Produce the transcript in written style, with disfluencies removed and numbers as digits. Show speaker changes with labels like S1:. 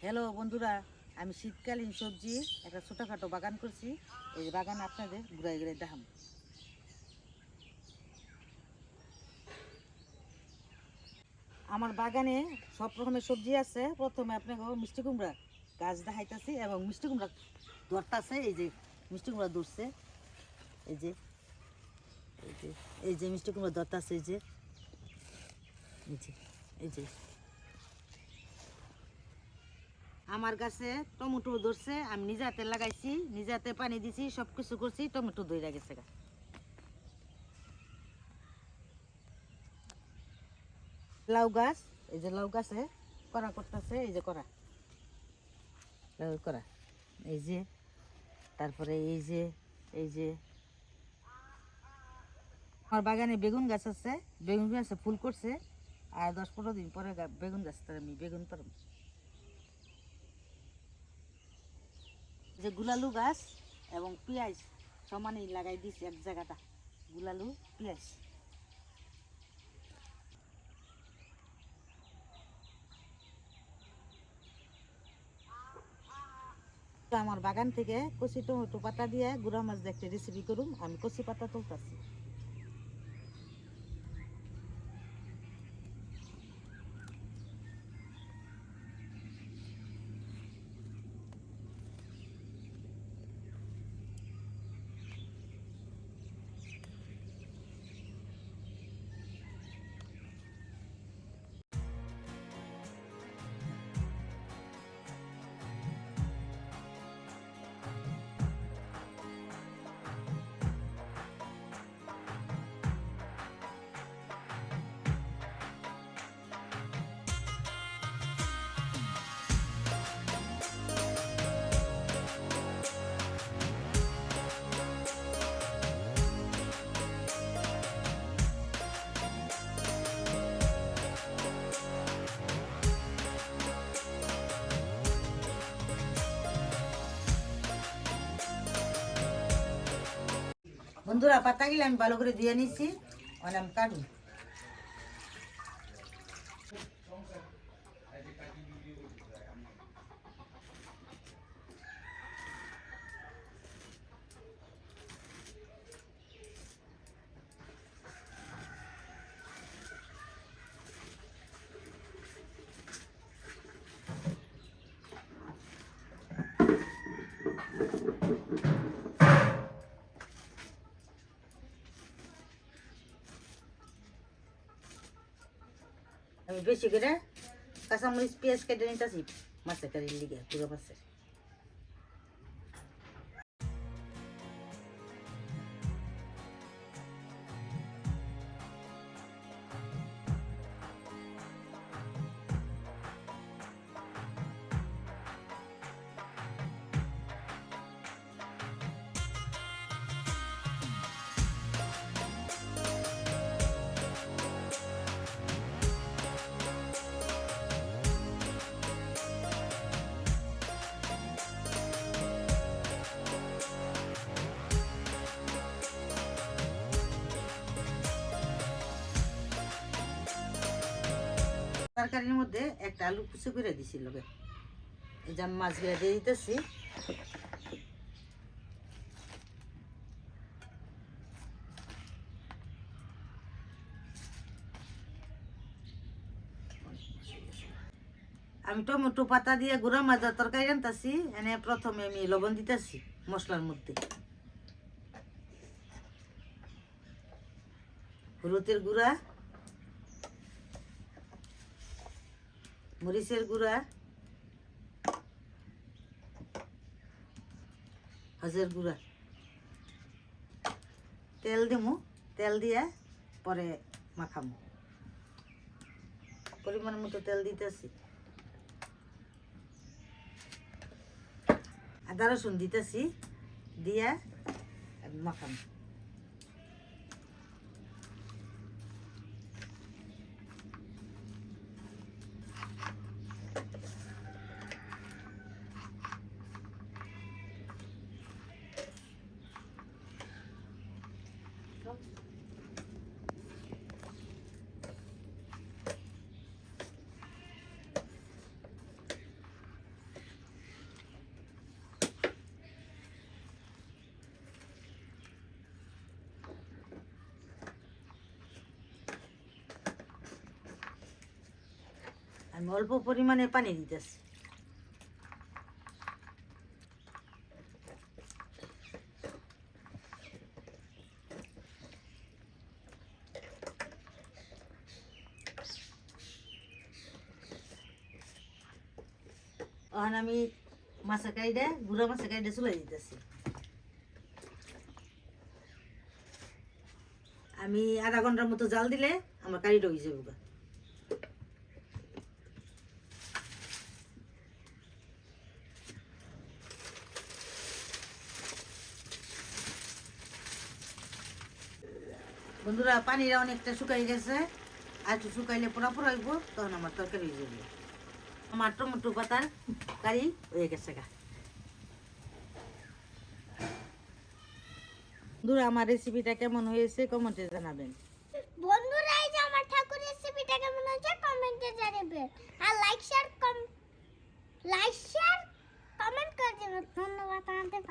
S1: Hello বন্ধুরা, আমি শীতকালীন সবজি একটা ছোটোখাটো বাগান করছি। এই বাগান আপনাদের ঘুরাই ঘুরাই দেখাম। আমার বাগানে সব রকমের সবজি আছে। প্রথমে আপনাকে মিষ্টি কুমড়া গাছ দেখাইতেছি এবং মিষ্টি কুমড়া ধরতেছে। এই যে মিষ্টি কুমড়া ধরছে, এই যে এই যে এই যে মিষ্টি কুমড়া ধরতেছে, এই যে এই যে এই যে আমার গাছে টমেটো ধরছে। আমি নিজে হাতে লাগাইছি, নিজে হাতে পানি দিছি, সব কিছু করছি, টমেটো ধরে গেছে। লাউ গাছ, এই যে লাউ গাছে করা করতেছে, এই যে করা লাউ করা, এই যে তারপরে এই যে আমার বাগানে বেগুন গাছ আছে। বেগুন গাছে ফুল করছে, আর 10-15 দিন পরে বেগুন গাছ তার আমি বেগুন পারব। যে গুলালু গাছ এবং পেঁয়াজ সমানেই লাগাই দিছি এক জায়গাটা, গুলালু পেঁয়াজ। আমার বাগান থেকে কচি টমেটো পাতা দিয়ে গুঁড়া মাছ দিয়ে একটা রেসিপি করুন। আমি কচি পাতা তুলতেছি। বন্ধুরা, পাতাগুলো আমি ভালো করে দিয়ে নিচ্ছি, অনেক কাটুন। আমি বেশি করে কাঁচামরিচ পেঁয়াজ কেটে নিতেছি মাছের কারির লিগে, পুরো মাছের। তরকারির মধ্যে একটা আলু কুচি করে দিছি লগে। এই যে আমি মাছগুলো দিয়ে দিতেছি। আমি টমেটো পাতা দিয়ে গুঁড়া মাছের তরকারি রান্তাছি। এনে প্রথমে আমি লবণ দিতেছি মশলার মধ্যে, হলুদের গুঁড়া, মরিচের গুঁড়া, হজের গুঁড়া, তেল দিমু। তেল দিয়ে পরে মাখামু। পরিমাণ মতো তেল দিতেছি, আদা রসুন দিতেছি, দিয়া মাখামু। আমি অল্প পরিমাণে পানি দিতেছি। এখন আমি মাছের কাইডে গুঁড়া মাছের কাইডে চুলাই দিতেছি। আমি আধা ঘন্টার মতো জাল দিলে আমার কারিটা হয়ে যাবে। বন্ধুরা পানিটা অনেকটা শুকাই গেছে, আর একটু শুকাইলে পোড়া পোড়া হইব, তখন আমার তরকারি হয়ে যাবে। আমার টমেটো পাতার কারি হয়ে গেছে গা। বন্ধুরা আমার রেসিপিটা কেমন হয়েছে কমেন্টে জানাবেন।
S2: বন্ধুরা এই যে আমার ঠাকুর রেসিপিটা কেমন হয়েছে কমেন্টে জানাবেন। আর লাইক শেয়ার কমেন্ট করে দিন। ধন্যবাদ আমাদের